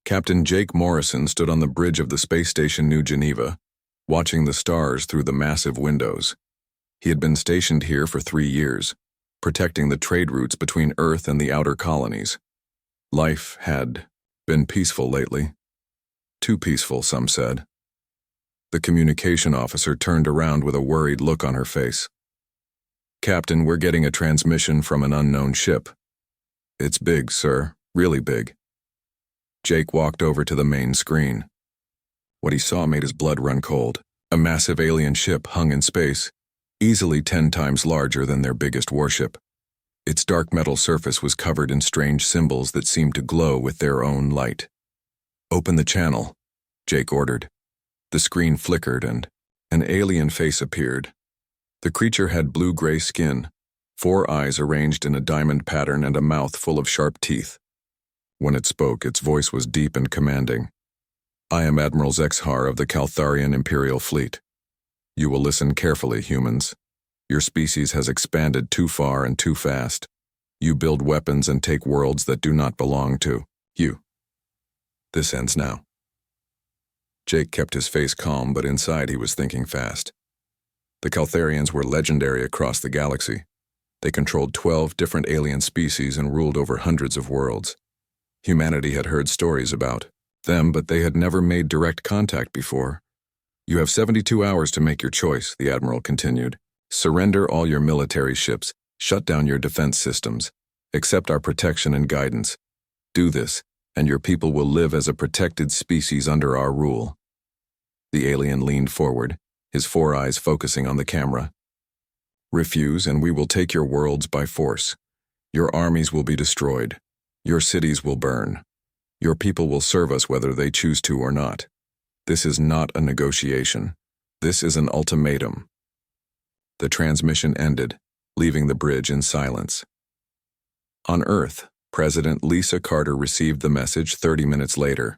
Captain Jake Morrison stood on the bridge of the space station New Geneva, watching the stars through the massive windows. He had been stationed here for 3 years, protecting the trade routes between Earth and the outer colonies. Life had been peaceful lately. Too peaceful, some said. The communication officer turned around with a worried look on her face. "Captain, we're getting a transmission from an unknown ship." "It's big, sir, really big." Jake walked over to the main screen. What he saw made his blood run cold. A massive alien ship hung in space, easily 10 times larger than their biggest warship. Its dark metal surface was covered in strange symbols that seemed to glow with their own light. "Open the channel," Jake ordered. The screen flickered and an alien face appeared. The creature had blue-gray skin, 4 eyes arranged in a diamond pattern and a mouth full of sharp teeth. When it spoke, its voice was deep and commanding. "I am Admiral Zexhar of the Caltharian Imperial Fleet. You will listen carefully, humans. Your species has expanded too far and too fast. You build weapons and take worlds that do not belong to you. This ends now." Jake kept his face calm, but inside he was thinking fast. The Caltharians were legendary across the galaxy. They controlled 12 different alien species and ruled over hundreds of worlds. Humanity had heard stories about them, but they had never made direct contact before. "You have 72 hours to make your choice," the Admiral continued. "Surrender all your military ships, shut down your defense systems, accept our protection and guidance. Do this, and your people will live as a protected species under our rule." The alien leaned forward, his 4 eyes focusing on the camera. "Refuse, and we will take your worlds by force. Your armies will be destroyed. Your cities will burn. Your people will serve us whether they choose to or not. This is not a negotiation. This is an ultimatum." The transmission ended, leaving the bridge in silence. On Earth, President Lisa Carter received the message 30 minutes later.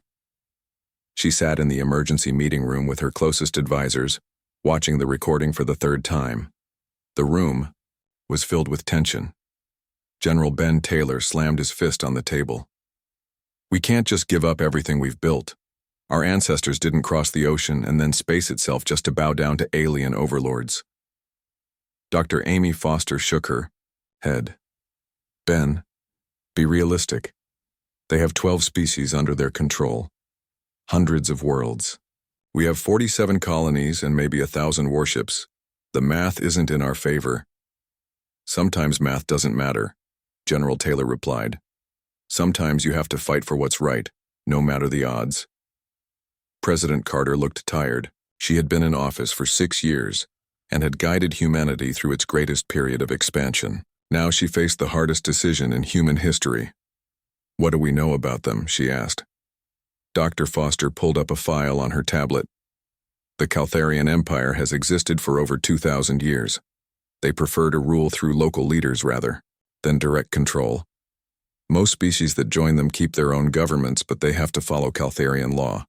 She sat in the emergency meeting room with her closest advisors, watching the recording for the 3rd time. The room was filled with tension. General Ben Taylor slammed his fist on the table. "We can't just give up everything we've built. Our ancestors didn't cross the ocean and then space itself just to bow down to alien overlords." Dr. Amy Foster shook her head. "Ben, be realistic. They have 12 species under their control. Hundreds of worlds. We have 47 colonies and maybe 1,000 warships. The math isn't in our favor." "Sometimes math doesn't matter," General Taylor replied. "Sometimes you have to fight for what's right, no matter the odds." President Carter looked tired. She had been in office for 6 years and had guided humanity through its greatest period of expansion. Now she faced the hardest decision in human history. "What do we know about them?" she asked. Dr. Foster pulled up a file on her tablet. "The Caltharian Empire has existed for over 2,000 years. They prefer to rule through local leaders rather than direct control. Most species that join them keep their own governments, but they have to follow Caltharian law."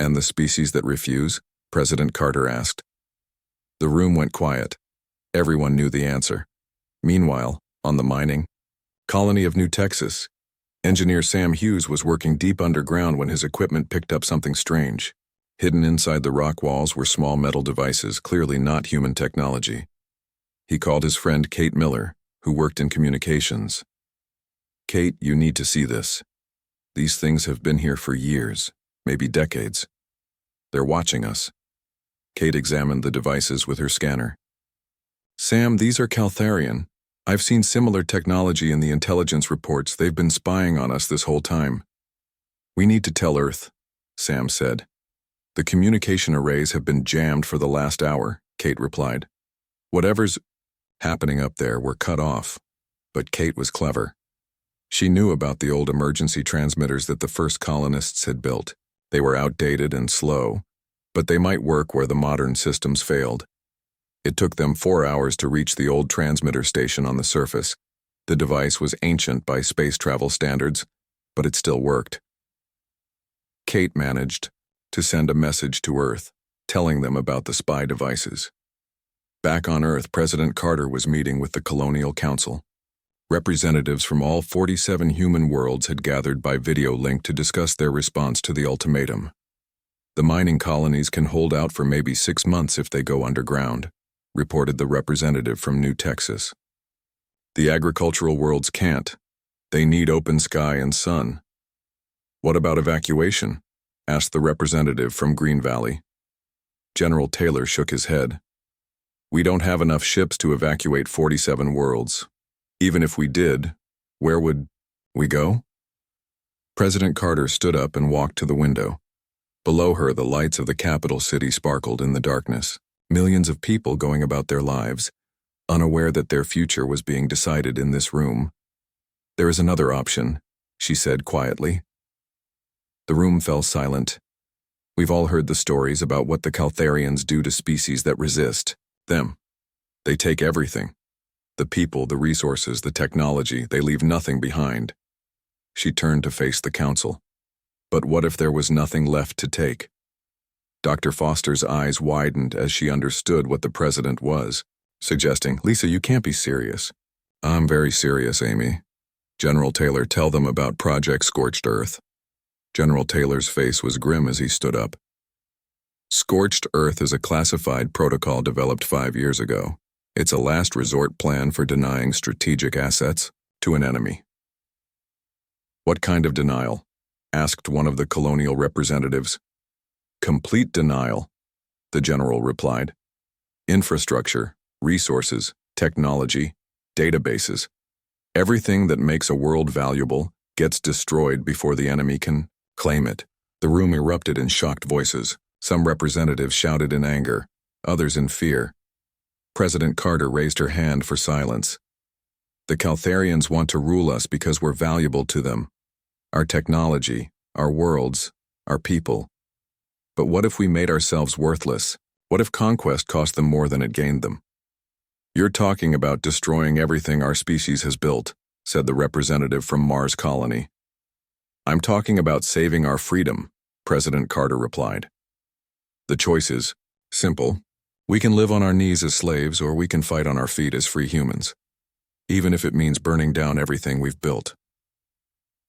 "And the species that refuse?" President Carter asked. The room went quiet. Everyone knew the answer. Meanwhile, on the mining colony of New Texas, engineer Sam Hughes was working deep underground when his equipment picked up something strange. Hidden inside the rock walls were small metal devices, clearly not human technology. He called his friend Kate Miller, who worked in communications. "Kate, you need to see this. These things have been here for years, maybe decades. They're watching us." Kate examined the devices with her scanner. "Sam, these are Caltharian. I've seen similar technology in the intelligence reports. They've been spying on us this whole time." "We need to tell Earth," Sam said. "The communication arrays have been jammed for the last hour," Kate replied. "Whatever's happening up there, we're cut off." But Kate was clever. She knew about the old emergency transmitters that the first colonists had built. They were outdated and slow, but they might work where the modern systems failed. It took them 4 hours to reach the old transmitter station on the surface. The device was ancient by space travel standards, but it still worked. Kate managed to send a message to Earth, telling them about the spy devices. Back on Earth, President Carter was meeting with the Colonial Council. Representatives from all 47 human worlds had gathered by video link to discuss their response to the ultimatum. The mining colonies can hold out for maybe 6 months if they go underground, reported the representative from New Texas. The agricultural worlds can't. They need open sky and sun. What about evacuation? Asked the representative from Green Valley. General Taylor shook his head. We don't have enough ships to evacuate 47 worlds. Even if we did, where would we go? President Carter stood up and walked to the window. Below her, the lights of the capital city sparkled in the darkness. Millions of people going about their lives, unaware that their future was being decided in this room. There is another option, she said quietly. The room fell silent. We've all heard the stories about what the Caltharians do to species that resist them. They take everything. The people, the resources, the technology, they leave nothing behind. She turned to face the council. But what if there was nothing left to take? Dr. Foster's eyes widened as she understood what the president was, suggesting, Lisa, you can't be serious. I'm very serious, Amy. General Taylor, tell them about Project Scorched Earth. General Taylor's face was grim as he stood up. Scorched Earth is a classified protocol developed 5 years ago. It's a last resort plan for denying strategic assets to an enemy. What kind of denial? Asked one of the colonial representatives. Complete denial, the general replied. Infrastructure, resources, technology, databases. Everything that makes a world valuable gets destroyed before the enemy can claim it. The room erupted in shocked voices. Some representatives shouted in anger, others in fear. President Carter raised her hand for silence. The Caltharians want to rule us because we're valuable to them. Our technology, our worlds, our people. But what if we made ourselves worthless? What if conquest cost them more than it gained them? You're talking about destroying everything our species has built, said the representative from Mars Colony. I'm talking about saving our freedom, President Carter replied. The choice is simple. We can live on our knees as slaves, or we can fight on our feet as free humans, even if it means burning down everything we've built.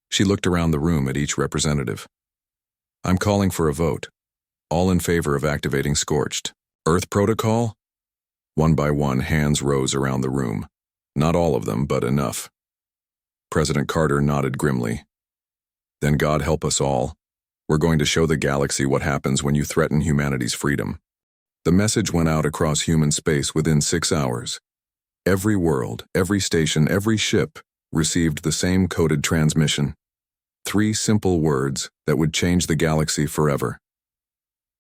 She looked around the room at each representative. I'm calling for a vote. All in favor of activating Scorched Earth Protocol? One by one, hands rose around the room. Not all of them, but enough. President Carter nodded grimly. Then God help us all. We're going to show the galaxy what happens when you threaten humanity's freedom. The message went out across human space within 6 hours. Every world, every station, every ship received the same coded transmission. 3 simple words that would change the galaxy forever.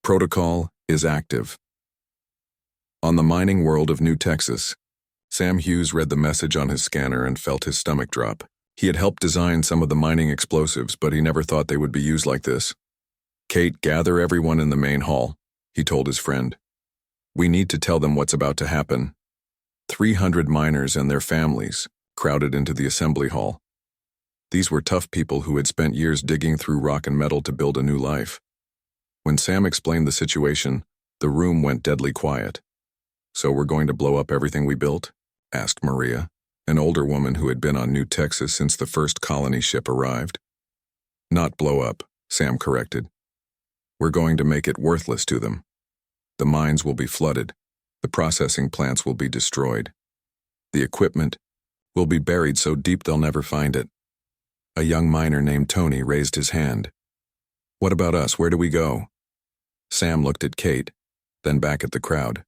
Protocol is active. On the mining world of New Texas, Sam Hughes read the message on his scanner and felt his stomach drop. He had helped design some of the mining explosives, but he never thought they would be used like this. Kate, gather everyone in the main hall, he told his friend. We need to tell them what's about to happen. 300 miners and their families crowded into the assembly hall. These were tough people who had spent years digging through rock and metal to build a new life. When Sam explained the situation, the room went deadly quiet. So we're going to blow up everything we built? Asked Maria, an older woman who had been on New Texas since the first colony ship arrived. Not blow up, Sam corrected. We're going to make it worthless to them. The mines will be flooded. The processing plants will be destroyed. The equipment will be buried so deep they'll never find it. A young miner named Tony raised his hand. What about us? Where do we go? Sam looked at Kate, then back at the crowd.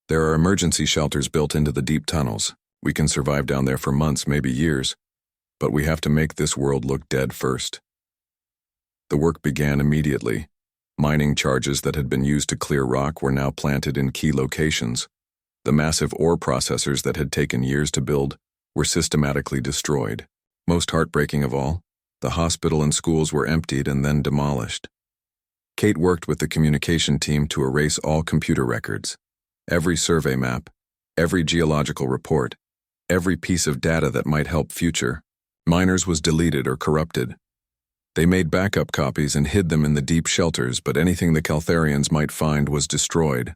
There are emergency shelters built into the deep tunnels. We can survive down there for months, maybe years. But we have to make this world look dead first. The work began immediately. Mining charges that had been used to clear rock were now planted in key locations. The massive ore processors that had taken years to build were systematically destroyed. Most heartbreaking of all, the hospital and schools were emptied and then demolished. Kate worked with the communication team to erase all computer records. Every survey map, every geological report, every piece of data that might help future miners was deleted or corrupted. They made backup copies and hid them in the deep shelters, but anything the Caltharians might find was destroyed.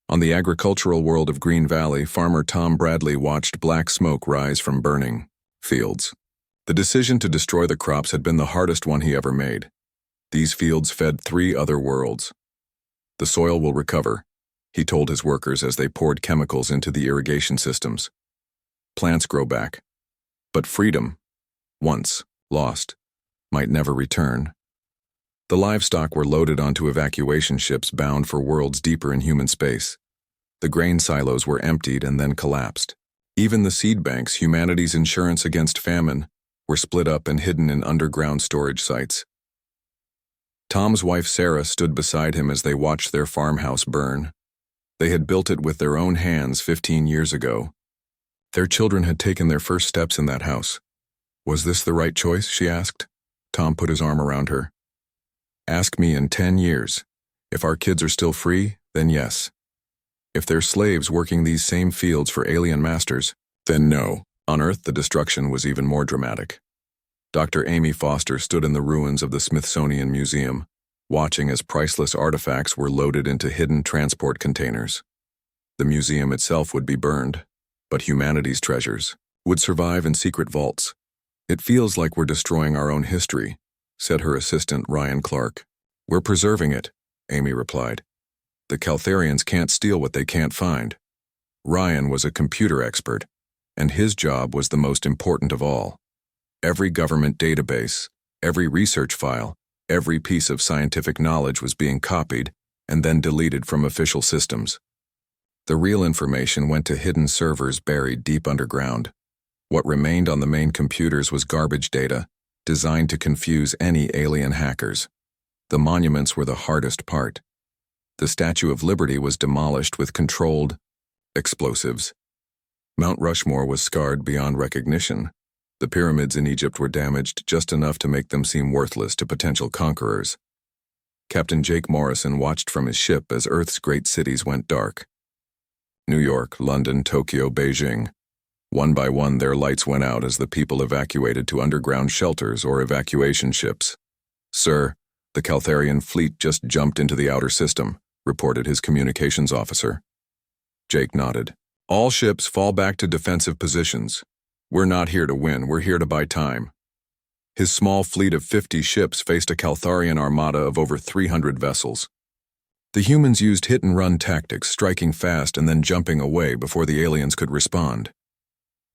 On the agricultural world of Green Valley, farmer Tom Bradley watched black smoke rise from burning fields. The decision to destroy the crops had been the hardest one he ever made. These fields fed 3 other worlds. The soil will recover, he told his workers as they poured chemicals into the irrigation systems. Plants grow back. But freedom, once lost, might never return. The livestock were loaded onto evacuation ships bound for worlds deeper in human space. The grain silos were emptied and then collapsed. Even the seed banks, humanity's insurance against famine, were split up and hidden in underground storage sites. Tom's wife Sarah stood beside him as they watched their farmhouse burn. They had built it with their own hands 15 years ago. Their children had taken their first steps in that house. Was this the right choice, she asked. Tom put his arm around her. Ask me in 10 years. If our kids are still free, then yes. If they're slaves working these same fields for alien masters, then no. On Earth, the destruction was even more dramatic. Dr. Amy Foster stood in the ruins of the Smithsonian Museum, watching as priceless artifacts were loaded into hidden transport containers. The museum itself would be burned, but humanity's treasures would survive in secret vaults. It feels like we're destroying our own history, said her assistant Ryan Clark. We're preserving it, Amy replied. The Caltharians can't steal what they can't find. Ryan was a computer expert, and his job was the most important of all. Every government database, every research file, every piece of scientific knowledge was being copied and then deleted from official systems. The real information went to hidden servers buried deep underground. What remained on the main computers was garbage data, designed to confuse any alien hackers. The monuments were the hardest part. The Statue of Liberty was demolished with controlled explosives. Mount Rushmore was scarred beyond recognition. The pyramids in Egypt were damaged just enough to make them seem worthless to potential conquerors. Captain Jake Morrison watched from his ship as Earth's great cities went dark. New York, London, Tokyo, Beijing. One by one, their lights went out as the people evacuated to underground shelters or evacuation ships. Sir, the Caltharian fleet just jumped into the outer system, reported his communications officer. Jake nodded. All ships fall back to defensive positions. We're not here to win, we're here to buy time. His small fleet of 50 ships faced a Caltharian armada of over 300 vessels. The humans used hit-and-run tactics, striking fast and then jumping away before the aliens could respond.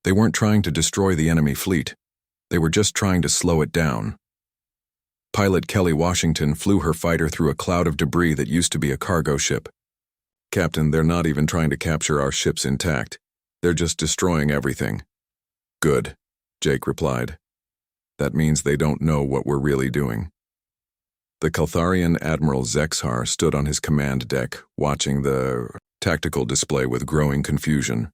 They weren't trying to destroy the enemy fleet. They were just trying to slow it down. Pilot Kelly Washington flew her fighter through a cloud of debris that used to be a cargo ship. Captain, they're not even trying to capture our ships intact. They're just destroying everything. Good, Jake replied. That means they don't know what we're really doing. The Caltharian Admiral Zexhar stood on his command deck, watching the tactical display with growing confusion.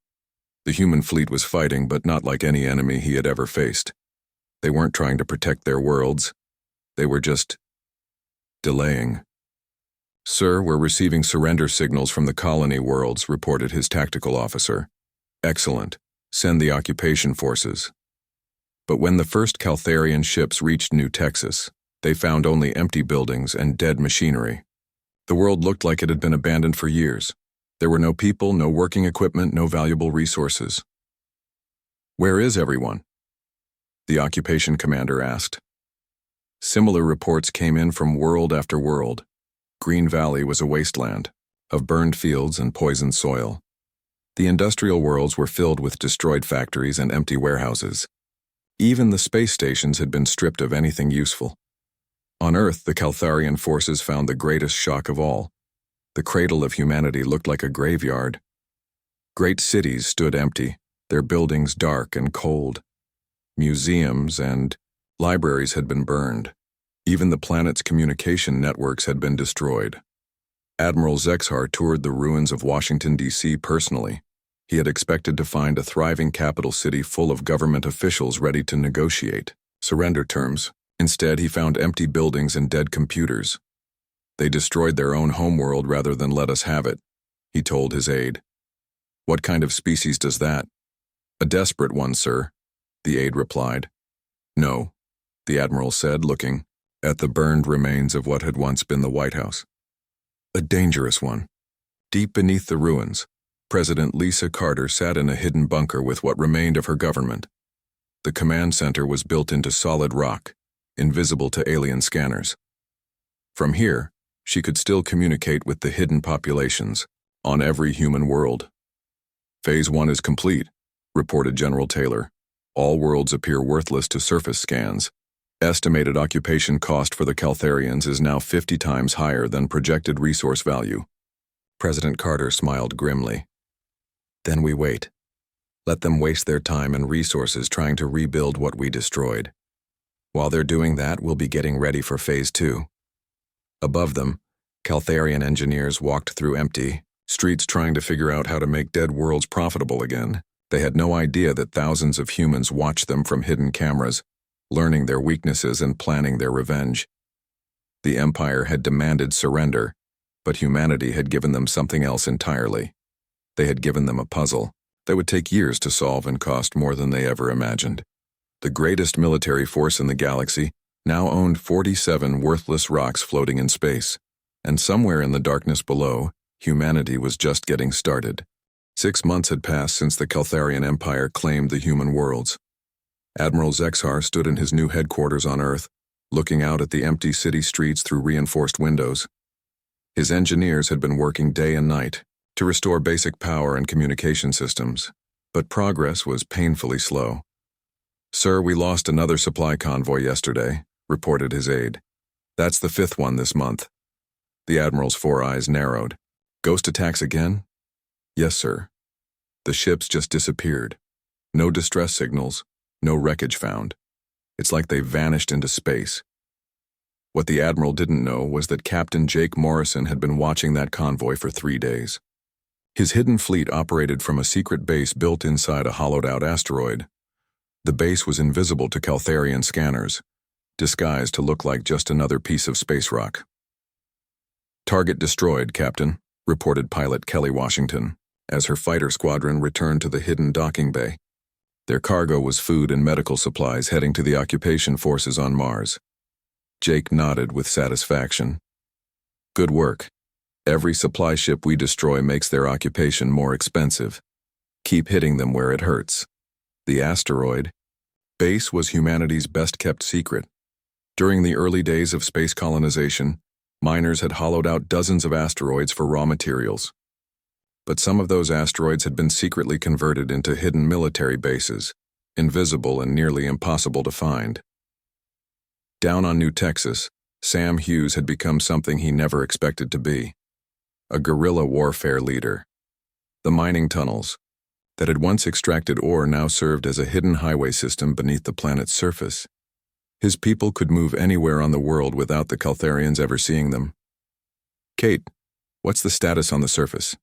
The human fleet was fighting, but not like any enemy he had ever faced. They weren't trying to protect their worlds. They were just delaying. Sir, we're receiving surrender signals from the colony worlds, reported his tactical officer. Excellent. Send the occupation forces. But when the first Caltharian ships reached New Texas, they found only empty buildings and dead machinery. The world looked like it had been abandoned for years. There were no people, no working equipment, no valuable resources. Where is everyone? The occupation commander asked. Similar reports came in from world after world. Green Valley was a wasteland of burned fields and poisoned soil. The industrial worlds were filled with destroyed factories and empty warehouses. Even the space stations had been stripped of anything useful. On Earth, the Caltharian forces found the greatest shock of all. The cradle of humanity looked like a graveyard. Great cities stood empty, their buildings dark and cold. Museums and libraries had been burned. Even the planet's communication networks had been destroyed. Admiral Zexhar toured the ruins of Washington, D.C. personally. He had expected to find a thriving capital city full of government officials ready to negotiate surrender terms. Instead, he found empty buildings and dead computers. They destroyed their own homeworld rather than let us have it, he told his aide. What kind of species does that? A desperate one, sir, the aide replied. No, the admiral said, looking at the burned remains of what had once been the White House. A dangerous one. Deep beneath the ruins, President Lisa Carter sat in a hidden bunker with what remained of her government. The command center was built into solid rock, invisible to alien scanners. From here, she could still communicate with the hidden populations on every human world. Phase 1 is complete, reported General Taylor. All worlds appear worthless to surface scans. Estimated occupation cost for the Caltharians is now 50 times higher than projected resource value. President Carter smiled grimly. Then we wait. Let them waste their time and resources trying to rebuild what we destroyed. While they're doing that, we'll be getting ready for Phase 2. Above them, Caltharian engineers walked through empty streets trying to figure out how to make dead worlds profitable again. They had no idea that thousands of humans watched them from hidden cameras, learning their weaknesses and planning their revenge. The Empire had demanded surrender, but humanity had given them something else entirely. They had given them a puzzle that would take years to solve and cost more than they ever imagined. The greatest military force in the galaxy now owned 47 worthless rocks floating in space, and somewhere in the darkness below, humanity was just getting started. 6 months had passed since the Caltharian Empire claimed the human worlds. Admiral Zexar stood in his new headquarters on Earth, looking out at the empty city streets through reinforced windows. His engineers had been working day and night to restore basic power and communication systems, but progress was painfully slow. "Sir, we lost another supply convoy yesterday," reported his aide. "That's the 5th one this month." The Admiral's 4 eyes narrowed. "Ghost attacks again?" "Yes, sir. The ships just disappeared. No distress signals, no wreckage found. It's like they vanished into space." What the Admiral didn't know was that Captain Jake Morrison had been watching that convoy for 3 days. His hidden fleet operated from a secret base built inside a hollowed-out asteroid. The base was invisible to Caltharian scanners, disguised to look like just another piece of space rock. "Target destroyed, Captain," reported pilot Kelly Washington, as her fighter squadron returned to the hidden docking bay. Their cargo was food and medical supplies heading to the occupation forces on Mars. Jake nodded with satisfaction. "Good work. Every supply ship we destroy makes their occupation more expensive. Keep hitting them where it hurts." The asteroid base was humanity's best-kept secret. During the early days of space colonization, miners had hollowed out dozens of asteroids for raw materials. But some of those asteroids had been secretly converted into hidden military bases, invisible and nearly impossible to find. Down on New Texas, Sam Hughes had become something he never expected to be: a guerrilla warfare leader. The mining tunnels that had once extracted ore now served as a hidden highway system beneath the planet's surface. His people could move anywhere on the world without the Caltharians ever seeing them. "Kate, what's the status on the surface?"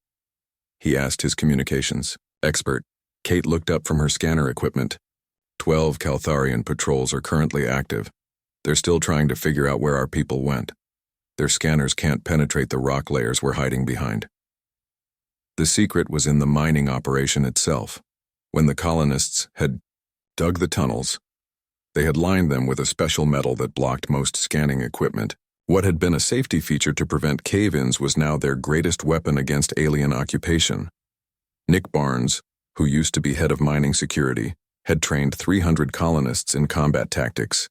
he asked his communications expert. Kate looked up from her scanner equipment. 12 Caltharian patrols are currently active. They're still trying to figure out where our people went. Their scanners can't penetrate the rock layers we're hiding behind. The secret was in the mining operation itself. When the colonists had dug the tunnels, they had lined them with a special metal that blocked most scanning equipment. What had been a safety feature to prevent cave-ins was now their greatest weapon against alien occupation. Nick Barnes, who used to be head of mining security, had trained 300 colonists in combat tactics.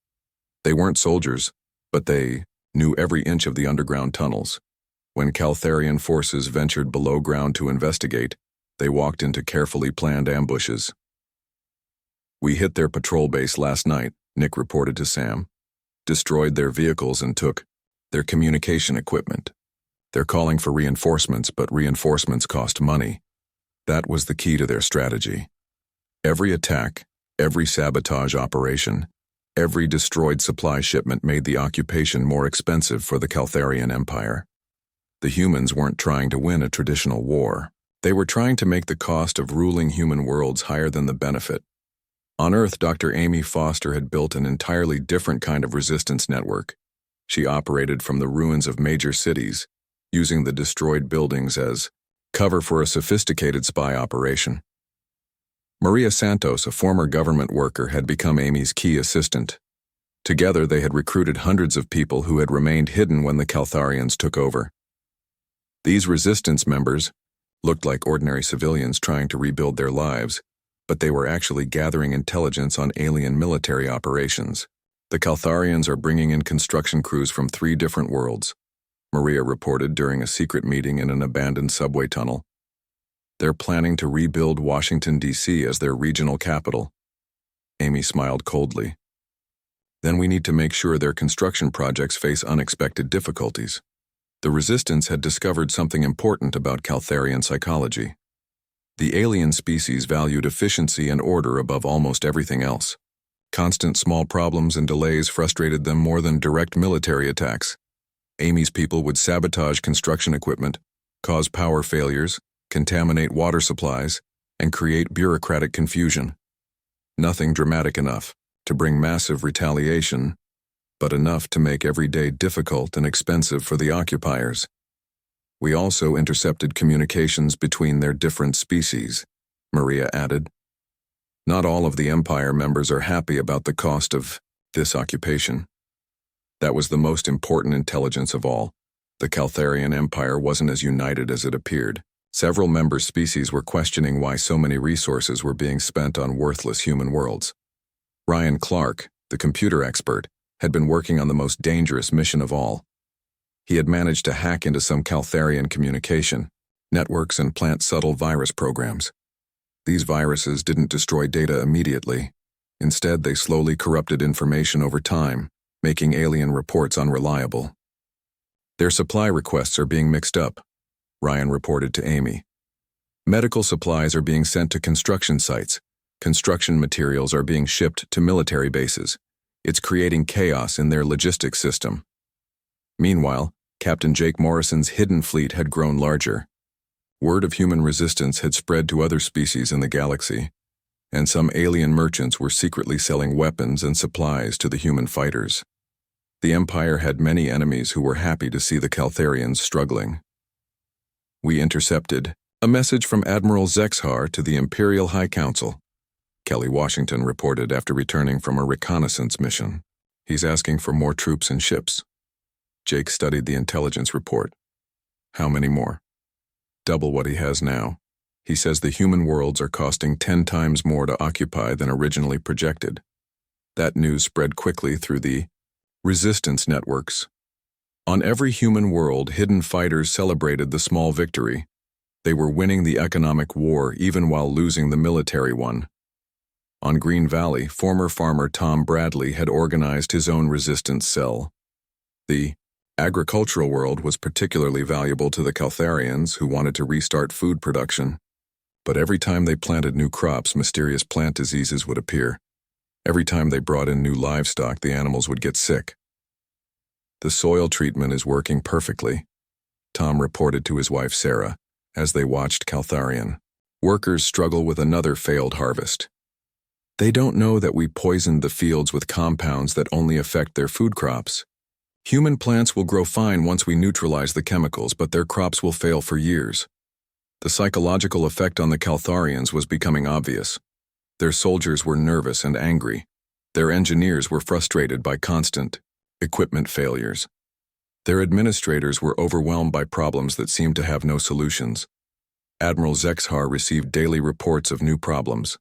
They weren't soldiers, but they knew every inch of the underground tunnels. When Caltharian forces ventured below ground to investigate, they walked into carefully planned ambushes. "We hit their patrol base last night," Nick reported to Sam. "Destroyed their vehicles and took their communication equipment. They're calling for reinforcements, but reinforcements cost money. That was the key to their strategy. Every attack, every sabotage operation, every destroyed supply shipment made the occupation more expensive for the Caltharian Empire. The humans weren't trying to win a traditional war. They were trying to make the cost of ruling human worlds higher than the benefit. On Earth, Dr. Amy Foster had built an entirely different kind of resistance network. She operated from the ruins of major cities, using the destroyed buildings as cover for a sophisticated spy operation. Maria Santos, a former government worker, had become Amy's key assistant. Together, they had recruited hundreds of people who had remained hidden when the Caltharians took over. These resistance members looked like ordinary civilians trying to rebuild their lives, but they were actually gathering intelligence on alien military operations. The Caltharians are bringing in construction crews from 3 different worlds, Maria reported during a secret meeting in an abandoned subway tunnel. They're planning to rebuild Washington, D.C. as their regional capital. Amy smiled coldly. Then we need to make sure their construction projects face unexpected difficulties. The Resistance had discovered something important about Caltharian psychology. The alien species valued efficiency and order above almost everything else. Constant small problems and delays frustrated them more than direct military attacks. Amy's people would sabotage construction equipment, cause power failures, contaminate water supplies, and create bureaucratic confusion. Nothing dramatic enough to bring massive retaliation, but enough to make every day difficult and expensive for the occupiers. We also intercepted communications between their different species, Maria added. Not all of the Empire members are happy about the cost of this occupation. That was the most important intelligence of all. The Caltharian Empire wasn't as united as it appeared. Several member species were questioning why so many resources were being spent on worthless human worlds. Ryan Clark, the computer expert, had been working on the most dangerous mission of all. He had managed to hack into some Caltharian communication networks and plant subtle virus programs. These viruses didn't destroy data immediately. Instead, they slowly corrupted information over time, making alien reports unreliable. Their supply requests are being mixed up, Ryan reported to Amy. Medical supplies are being sent to construction sites. Construction materials are being shipped to military bases. It's creating chaos in their logistics system. Meanwhile, Captain Jake Morrison's hidden fleet had grown larger. Word of human resistance had spread to other species in the galaxy, and some alien merchants were secretly selling weapons and supplies to the human fighters. The Empire had many enemies who were happy to see the Caltharians struggling. We intercepted a message from Admiral Zexhar to the Imperial High Council, Kelly Washington reported after returning from a reconnaissance mission. He's asking for more troops and ships. Jake studied the intelligence report. How many more? Double what he has now. He says the human worlds are costing 10 times more to occupy than originally projected. That news spread quickly through the resistance networks. On every human world, hidden fighters celebrated the small victory. They were winning the economic war even while losing the military one. On Green Valley, former farmer Tom Bradley had organized his own resistance cell. The agricultural world was particularly valuable to the Caltharians who wanted to restart food production. But every time they planted new crops, mysterious plant diseases would appear. Every time they brought in new livestock, the animals would get sick. The soil treatment is working perfectly, Tom reported to his wife Sarah as they watched Caltharian workers struggle with another failed harvest. They don't know that we poisoned the fields with compounds that only affect their food crops. Human plants will grow fine once we neutralize the chemicals, but their crops will fail for years. The psychological effect on the Caltharians was becoming obvious. Their soldiers were nervous and angry. Their engineers were frustrated by constant equipment failures. Their administrators were overwhelmed by problems that seemed to have no solutions. Admiral Zexhar received daily reports of new problems.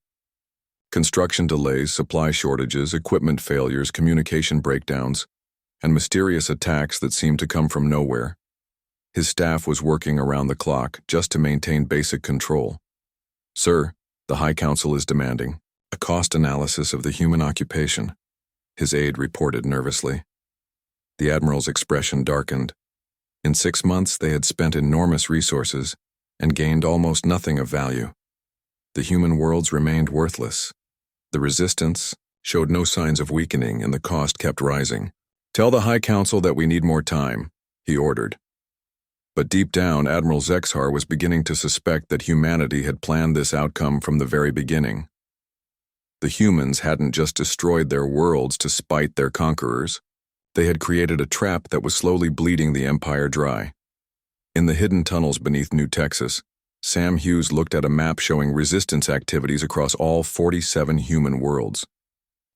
Construction delays, supply shortages, equipment failures, communication breakdowns, and mysterious attacks that seemed to come from nowhere. His staff was working around the clock just to maintain basic control. Sir, the High Council is demanding a cost analysis of the human occupation, his aide reported nervously. The Admiral's expression darkened. In 6 months, they had spent enormous resources and gained almost nothing of value. The human worlds remained worthless. The resistance showed no signs of weakening, and the cost kept rising. Tell the High Council that we need more time, he ordered. But deep down, Admiral Zexhar was beginning to suspect that humanity had planned this outcome from the very beginning. The humans hadn't just destroyed their worlds to spite their conquerors. They had created a trap that was slowly bleeding the Empire dry. In the hidden tunnels beneath New Texas, Sam Hughes looked at a map showing resistance activities across all 47 human worlds.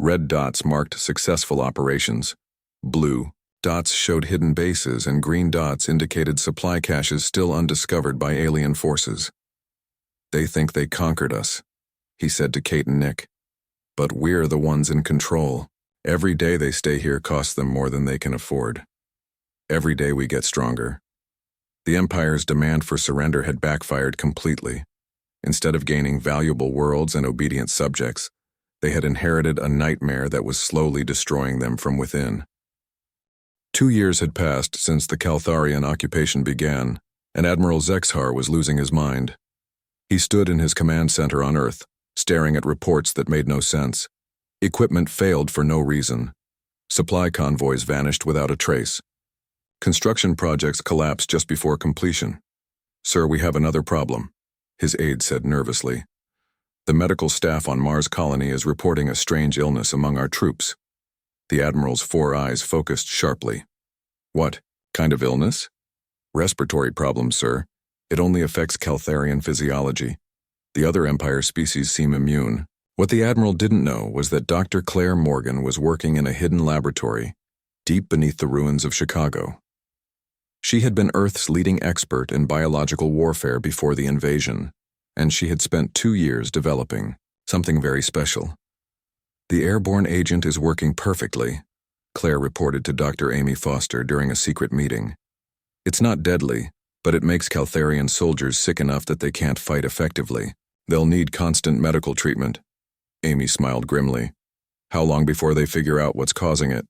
Red dots marked successful operations. Blue, Dots showed hidden bases and green dots indicated supply caches still undiscovered by alien forces. "They think they conquered us," he said to Kate and Nick. "But we're the ones in control. Every day they stay here costs them more than they can afford. Every day we get stronger." The Empire's demand for surrender had backfired completely. Instead of gaining valuable worlds and obedient subjects, they had inherited a nightmare that was slowly destroying them from within. 2 years had passed since the Caltharian occupation began, and Admiral Zexhar was losing his mind. He stood in his command center on Earth, staring at reports that made no sense. Equipment failed for no reason. Supply convoys vanished without a trace. Construction projects collapsed just before completion. "Sir, we have another problem," his aide said nervously. "The medical staff on Mars Colony is reporting a strange illness among our troops." The Admiral's 4 eyes focused sharply. "What kind of illness?" "Respiratory problems, sir. It only affects Caltharian physiology. The other Empire species seem immune." What the Admiral didn't know was that Dr. Claire Morgan was working in a hidden laboratory, deep beneath the ruins of Chicago. She had been Earth's leading expert in biological warfare before the invasion, and she had spent 2 years developing something very special. "The airborne agent is working perfectly," Claire reported to Dr. Amy Foster during a secret meeting. "It's not deadly, but it makes Caltharian soldiers sick enough that they can't fight effectively. They'll need constant medical treatment." Amy smiled grimly. "How long before they figure out what's causing it?"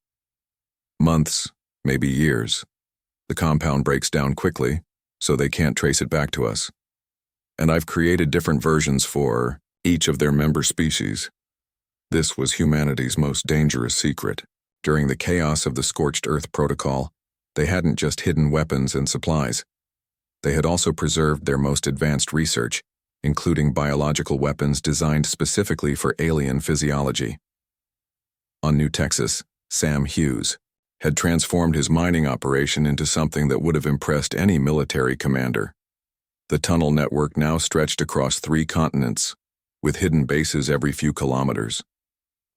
"Months, maybe years. The compound breaks down quickly, so they can't trace it back to us. And I've created different versions for each of their member species." This was humanity's most dangerous secret. During the chaos of the Scorched Earth Protocol, they hadn't just hidden weapons and supplies. They had also preserved their most advanced research, including biological weapons designed specifically for alien physiology. On New Texas, Sam Hughes had transformed his mining operation into something that would have impressed any military commander. The tunnel network now stretched across 3 continents, with hidden bases every few kilometers.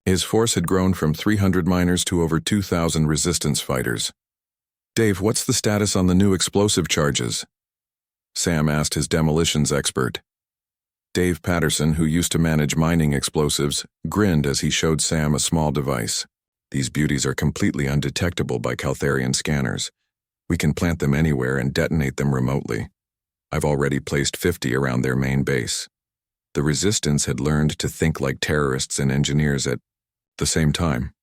His force had grown from 300 miners to over 2,000 resistance fighters. "Dave, what's the status on the new explosive charges?" Sam asked his demolitions expert. Dave Patterson, who used to manage mining explosives, grinned as he showed Sam a small device. "These beauties are completely undetectable by Caltharian scanners. We can plant them anywhere and detonate them remotely. I've already placed 50 around their main base." The resistance had learned to think like terrorists and engineers at the same time.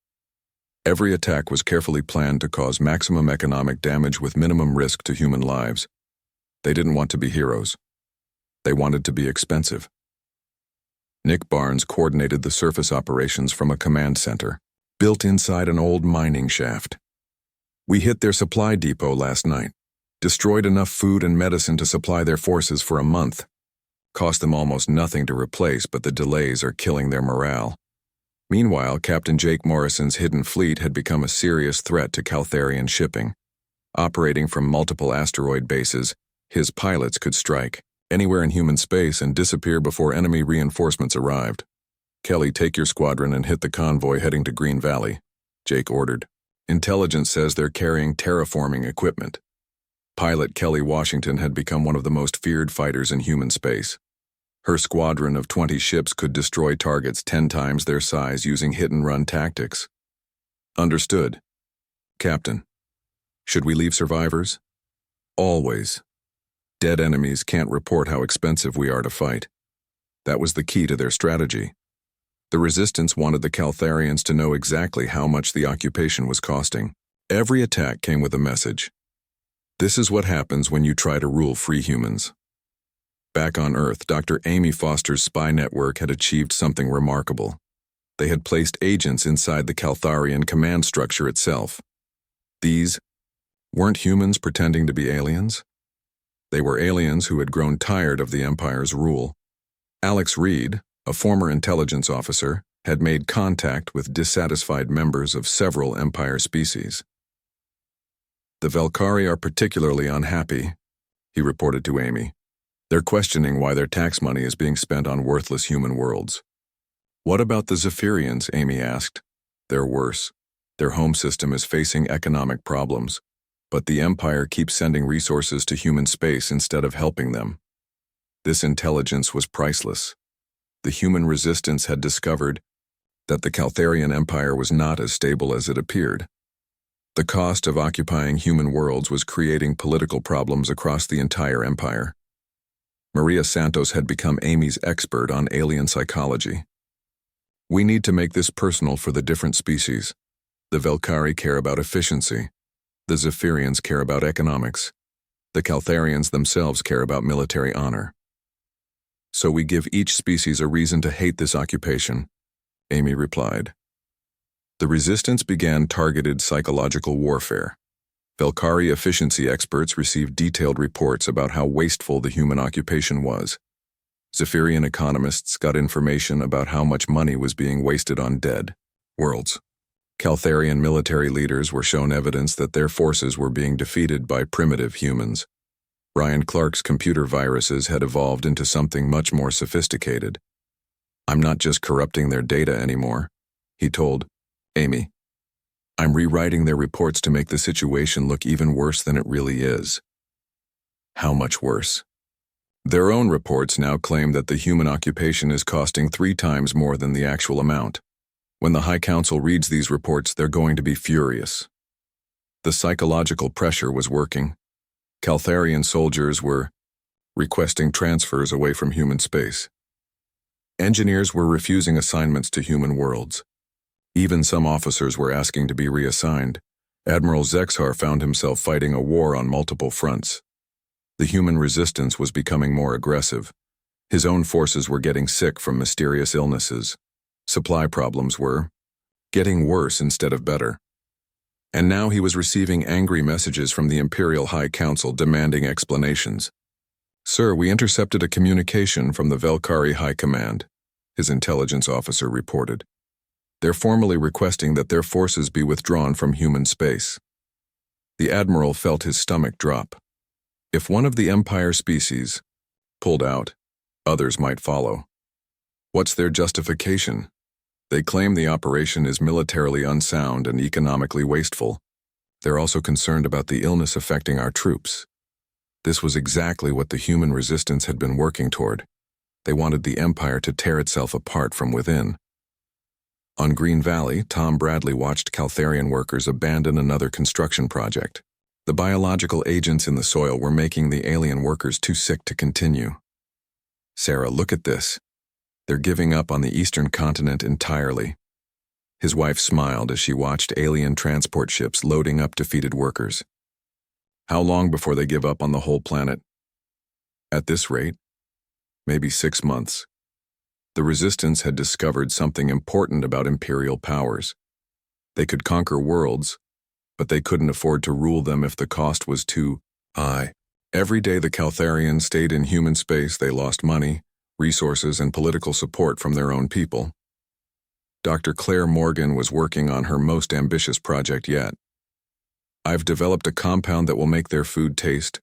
Every attack was carefully planned to cause maximum economic damage with minimum risk to human lives. They didn't want to be heroes. They wanted to be expensive. Nick Barnes coordinated the surface operations from a command center, built inside an old mining shaft. "We hit their supply depot last night, destroyed enough food and medicine to supply their forces for a month. Cost them almost nothing to replace, but the delays are killing their morale." Meanwhile, Captain Jake Morrison's hidden fleet had become a serious threat to Caltharian shipping. Operating from multiple asteroid bases, his pilots could strike anywhere in human space and disappear before enemy reinforcements arrived. "Kelly, take your squadron and hit the convoy heading to Green Valley," Jake ordered. "Intelligence says they're carrying terraforming equipment." Pilot Kelly Washington had become one of the most feared fighters in human space. Her squadron of 20 ships could destroy targets 10 times their size using hit-and-run tactics. "Understood. Captain, should we leave survivors?" "Always. Dead enemies can't report how expensive we are to fight." That was the key to their strategy. The Resistance wanted the Caltharians to know exactly how much the occupation was costing. Every attack came with a message. This is what happens when you try to rule free humans. Back on Earth, Dr. Amy Foster's spy network had achieved something remarkable. They had placed agents inside the Caltharian command structure itself. These weren't humans pretending to be aliens. They were aliens who had grown tired of the Empire's rule. Alex Reed, a former intelligence officer, had made contact with dissatisfied members of several Empire species. "The Velkari are particularly unhappy," he reported to Amy. "They're questioning why their tax money is being spent on worthless human worlds." "What about the Zephyrians?" Amy asked. "They're worse. Their home system is facing economic problems, but the Empire keeps sending resources to human space instead of helping them. This intelligence was priceless. The human resistance had discovered that the Caltharian Empire was not as stable as it appeared. The cost of occupying human worlds was creating political problems across the entire empire. Maria Santos had become Amy's expert on alien psychology. We need to make this personal for the different species. The Velkari care about efficiency. The Zephyrians care about economics. The Caltharians themselves care about military honor. So we give each species a reason to hate this occupation, Amy replied. The resistance began targeted psychological warfare. Velkari efficiency experts received detailed reports about how wasteful the human occupation was. Zephyrian economists got information about how much money was being wasted on dead worlds. Caltharian military leaders were shown evidence that their forces were being defeated by primitive humans. Ryan Clark's computer viruses had evolved into something much more sophisticated. I'm not just corrupting their data anymore, he told Amy. I'm rewriting their reports to make the situation look even worse than it really is. How much worse? Their own reports now claim that the human occupation is costing 3 times more than the actual amount. When the High Council reads these reports, they're going to be furious. The psychological pressure was working. Caltharian soldiers were requesting transfers away from human space. Engineers were refusing assignments to human worlds. Even some officers were asking to be reassigned. Admiral Zexhar found himself fighting a war on multiple fronts. The human resistance was becoming more aggressive. His own forces were getting sick from mysterious illnesses. Supply problems were getting worse instead of better. And now he was receiving angry messages from the Imperial High Council demanding explanations. Sir, we intercepted a communication from the Velkari High Command, his intelligence officer reported. They're formally requesting that their forces be withdrawn from human space. The Admiral felt his stomach drop. If one of the Empire species pulled out, others might follow. What's their justification? They claim the operation is militarily unsound and economically wasteful. They're also concerned about the illness affecting our troops. This was exactly what the human resistance had been working toward. They wanted the Empire to tear itself apart from within. On Green Valley, Tom Bradley watched Caltharian workers abandon another construction project. The biological agents in the soil were making the alien workers too sick to continue. Sarah, look at this. They're giving up on the eastern continent entirely. His wife smiled as she watched alien transport ships loading up defeated workers. How long before they give up on the whole planet? At this rate, maybe 6 months. The Resistance had discovered something important about imperial powers. They could conquer worlds, but they couldn't afford to rule them if the cost was too high. Every day the Caltharians stayed in human space, they lost money, resources, and political support from their own people. Dr. Claire Morgan was working on her most ambitious project yet. I've developed a compound that will make their food taste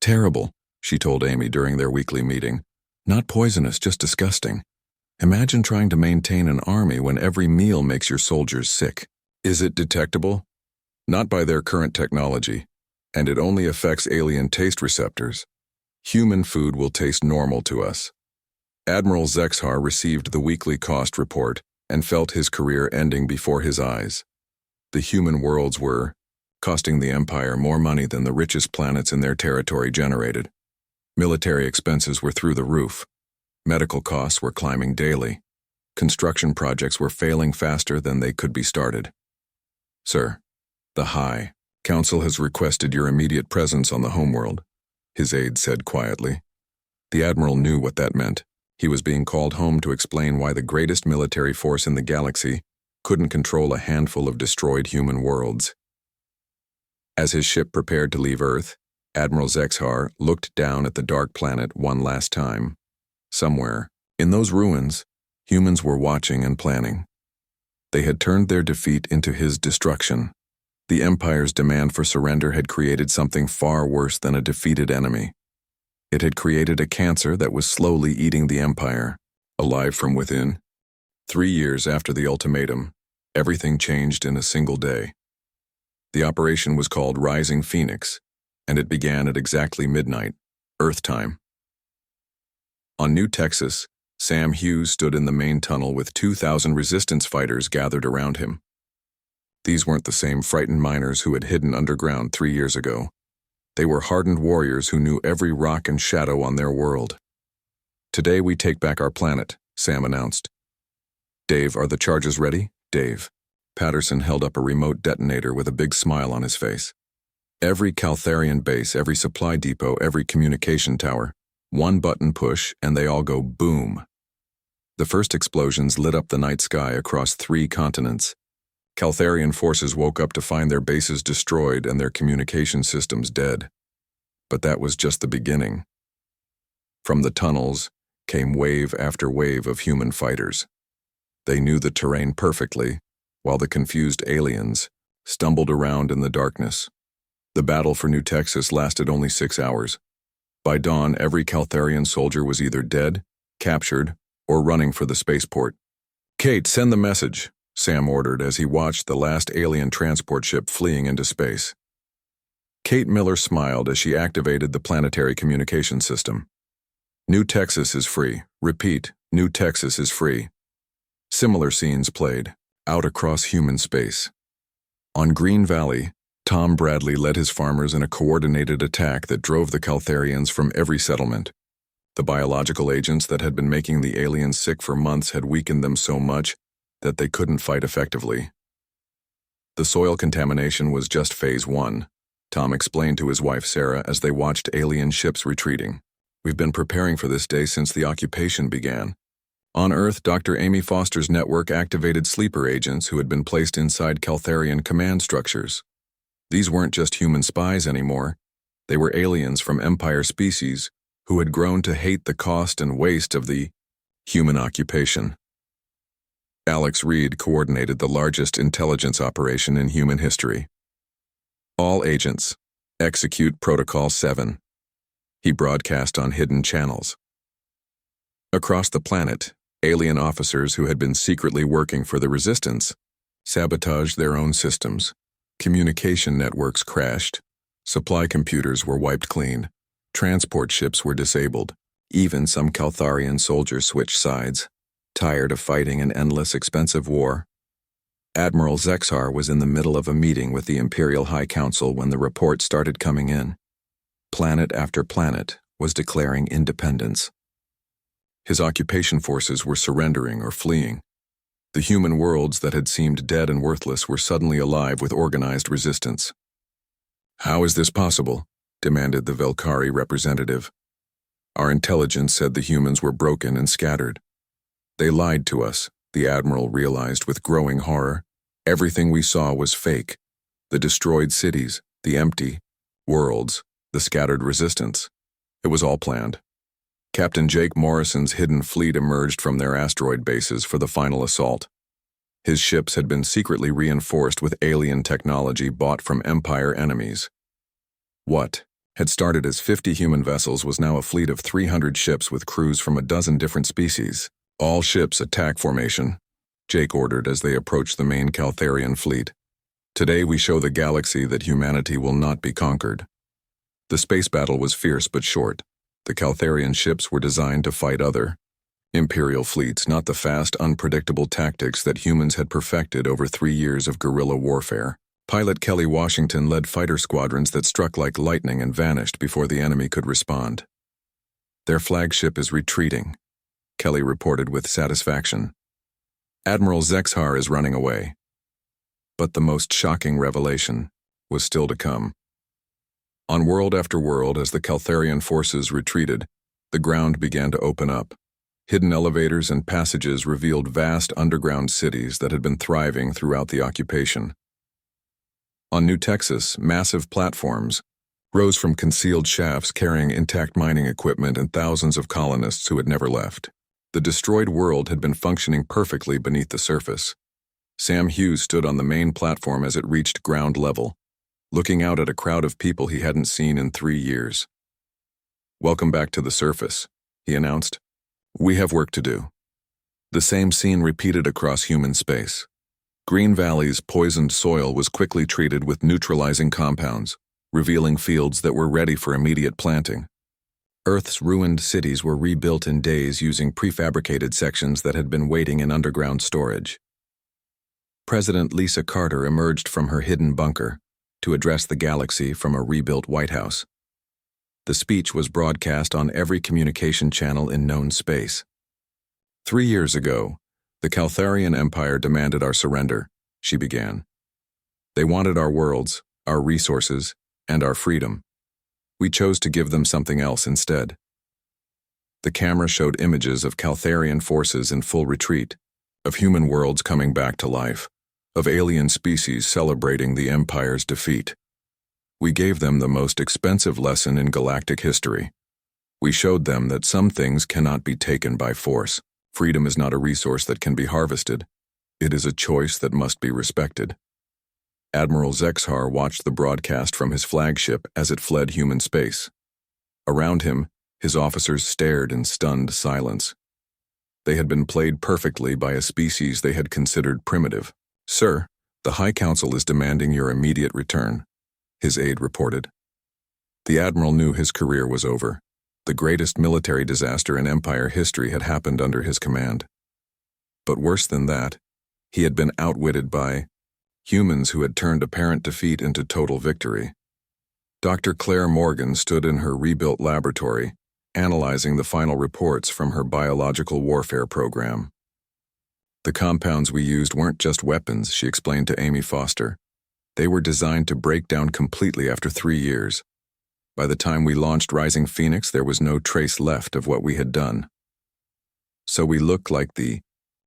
terrible, she told Amy during their weekly meeting. Not poisonous, just disgusting. Imagine trying to maintain an army when every meal makes your soldiers sick. Is it detectable? Not by their current technology, and it only affects alien taste receptors. Human food will taste normal to us. Admiral Zexhar received the weekly cost report and felt his career ending before his eyes. The human worlds were costing the Empire more money than the richest planets in their territory generated. Military expenses were through the roof. Medical costs were climbing daily. Construction projects were failing faster than they could be started. Sir, the High Council has requested your immediate presence on the homeworld, his aide said quietly. The Admiral knew what that meant. He was being called home to explain why the greatest military force in the galaxy couldn't control a handful of destroyed human worlds. As his ship prepared to leave Earth, Admiral Zexhar looked down at the dark planet one last time. Somewhere, in those ruins, humans were watching and planning. They had turned their defeat into his destruction. The Empire's demand for surrender had created something far worse than a defeated enemy. It had created a cancer that was slowly eating the Empire, alive from within. 3 years after the ultimatum, Everything changed in a single day. The operation was called Rising Phoenix, and it began at exactly midnight, Earth time. On New Texas, Sam Hughes stood in the main tunnel with 2,000 resistance fighters gathered around him. These weren't the same frightened miners who had hidden underground 3 years ago. They were hardened warriors who knew every rock and shadow on their world. "Today we take back our planet," Sam announced. "Dave, are the charges ready?" "Dave." Patterson held up a remote detonator with a big smile on his face. "Every Caltharian base, every supply depot, every communication tower. One button push, and they all go boom." The first explosions lit up the night sky across 3 continents. Caltharian forces woke up to find their bases destroyed and their communication systems dead. But that was just the beginning. From the tunnels came wave after wave of human fighters. They knew the terrain perfectly, while the confused aliens stumbled around in the darkness. The battle for New Texas lasted only 6 hours. By dawn, every Caltharian soldier was either dead, captured, or running for the spaceport. "Kate, send the message," Sam ordered as he watched the last alien transport ship fleeing into space. Kate Miller smiled as she activated the planetary communication system. "New Texas is free. Repeat, New Texas is free." Similar scenes played, out across human space. On Green Valley, Tom Bradley led his farmers in a coordinated attack that drove the Caltharians from every settlement. The biological agents that had been making the aliens sick for months had weakened them so much that they couldn't fight effectively. The soil contamination was just phase 1, Tom explained to his wife Sarah as they watched alien ships retreating. "We've been preparing for this day since the occupation began." On Earth, Dr. Amy Foster's network activated sleeper agents who had been placed inside Caltharian command structures. These weren't just human spies anymore. They were aliens from Empire species who had grown to hate the cost and waste of the human occupation. Alex Reed coordinated the largest intelligence operation in human history. "All agents, execute Protocol 7. He broadcast on hidden channels. Across the planet, alien officers who had been secretly working for the Resistance sabotaged their own systems. Communication networks crashed. Supply computers were wiped clean. Transport ships were disabled. Even some Caltharian soldiers switched sides, tired of fighting an endless, expensive war. Admiral Zexar was in the middle of a meeting with the Imperial High Council when the report started coming in. Planet after planet was declaring independence. His occupation forces were surrendering or fleeing. The human worlds that had seemed dead and worthless were suddenly alive with organized resistance. "How is this possible?" demanded the Velkari representative. "Our intelligence said the humans were broken and scattered." "They lied to us," the Admiral realized with growing horror. "Everything we saw was fake. The destroyed cities, the empty worlds, the scattered resistance. It was all planned." Captain Jake Morrison's hidden fleet emerged from their asteroid bases for the final assault. His ships had been secretly reinforced with alien technology bought from Empire enemies. What had started as 50 human vessels was now a fleet of 300 ships with crews from a dozen different species. "All ships attack formation," Jake ordered as they approached the main Caltharian fleet. "Today we show the galaxy that humanity will not be conquered." The space battle was fierce but short. The Caltharian ships were designed to fight other Imperial fleets, not the fast, unpredictable tactics that humans had perfected over 3 years of guerrilla warfare. Pilot Kelly Washington led fighter squadrons that struck like lightning and vanished before the enemy could respond. "Their flagship is retreating," Kelly reported with satisfaction. "Admiral Zexar is running away." But the most shocking revelation was still to come. On world after world, as the Caltharian forces retreated, the ground began to open up. Hidden elevators and passages revealed vast underground cities that had been thriving throughout the occupation. On New Texas, massive platforms rose from concealed shafts carrying intact mining equipment and thousands of colonists who had never left. The destroyed world had been functioning perfectly beneath the surface. Sam Hughes stood on the main platform as it reached ground level, looking out at a crowd of people he hadn't seen in 3 years. "Welcome back to the surface," he announced. "We have work to do." The same scene repeated across human space. Green Valley's poisoned soil was quickly treated with neutralizing compounds, revealing fields that were ready for immediate planting. Earth's ruined cities were rebuilt in days using prefabricated sections that had been waiting in underground storage. President Lisa Carter emerged from her hidden bunker to address the galaxy from a rebuilt White House. The speech was broadcast on every communication channel in known space. 3 years ago, the Caltharian Empire demanded our surrender, she began. They wanted our worlds, our resources, and our freedom. We chose to give them something else instead. The camera showed images of Caltharian forces in full retreat, of human worlds coming back to life, of alien species celebrating the Empire's defeat. We gave them the most expensive lesson in galactic history. We showed them that some things cannot be taken by force. Freedom is not a resource that can be harvested. It is a choice that must be respected. Admiral Zexhar watched the broadcast from his flagship as it fled human space. Around him, his officers stared in stunned silence. They had been played perfectly by a species they had considered primitive. "Sir, the High Council is demanding your immediate return," his aide reported. The admiral knew his career was over. The greatest military disaster in Empire history had happened under his command. But worse than that, he had been outwitted by humans who had turned apparent defeat into total victory. Dr. Claire Morgan stood in her rebuilt laboratory, analyzing the final reports from her biological warfare program. "The compounds we used weren't just weapons," she explained to Amy Foster. "They were designed to break down completely after 3 years. By the time we launched Rising Phoenix, there was no trace left of what we had done." "So we look like the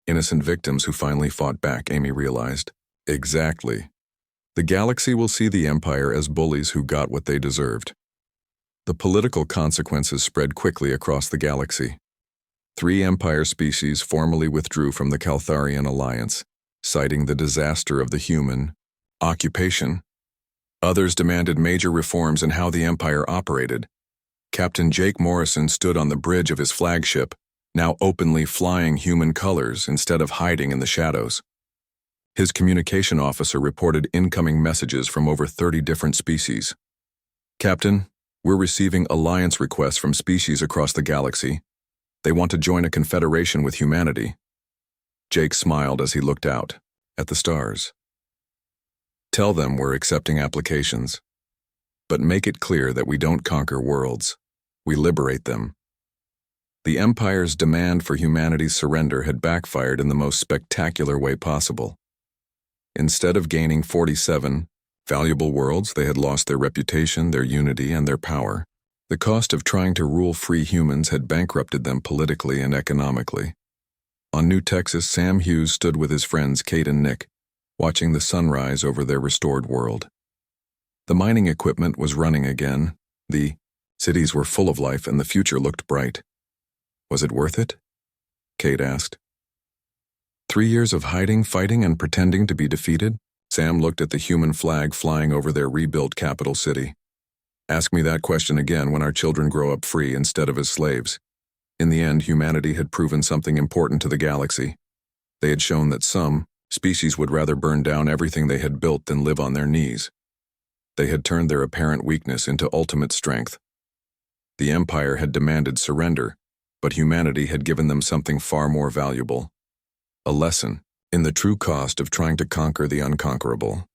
innocent victims who finally fought back," Amy realized. "Exactly. The galaxy will see the Empire as bullies who got what they deserved." The political consequences spread quickly across the galaxy. 3 Empire species formally withdrew from the Caltharian alliance, citing the disaster of the human occupation. Others demanded major reforms in how the Empire operated. Captain Jake Morrison stood on the bridge of his flagship, now openly flying human colors instead of hiding in the shadows. His communication officer reported incoming messages from over 30 different species. "Captain, we're receiving alliance requests from species across the galaxy. They want to join a confederation with humanity." Jake smiled as he looked out at the stars. "Tell them we're accepting applications. But make it clear that we don't conquer worlds. We liberate them." The Empire's demand for humanity's surrender had backfired in the most spectacular way possible. Instead of gaining 47 valuable worlds, they had lost their reputation, their unity, and their power. The cost of trying to rule free humans had bankrupted them politically and economically. On New Texas, Sam Hughes stood with his friends Kate and Nick, watching the sunrise over their restored world. The mining equipment was running again, the cities were full of life, and the future looked bright. "Was it worth it?" Kate asked. 3 years of hiding, fighting, and pretending to be defeated? Sam looked at the human flag flying over their rebuilt capital city. "Ask me that question again when our children grow up free instead of as slaves." In the end, humanity had proven something important to the galaxy. They had shown that some species would rather burn down everything they had built than live on their knees. They had turned their apparent weakness into ultimate strength. The Empire had demanded surrender, but humanity had given them something far more valuable. A lesson in the true cost of trying to conquer the unconquerable.